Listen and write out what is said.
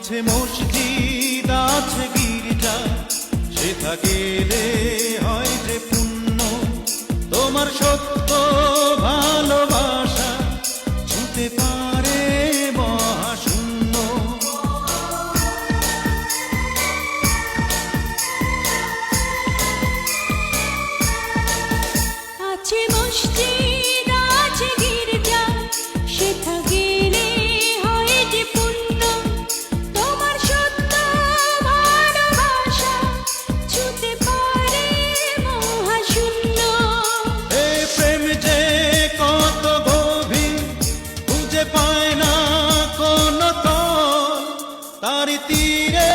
আছে মসজিদ আছে গির্জা, সেথা গেলে হয় যে পুণ্য। তোমার সত্য ভালোবাসা ছুঁতে পারে মহাশূন্য। আছে মসজিদ আছে গির্জা, সেথা গেলে হয় যে পুণ্য। তোমার সত্য ভালোবাসা ছুঁতে পারে মহাশূন্য। এই প্রেম যে কত গভীর, খুঁজে পায় না কোনো তল, তার তীরে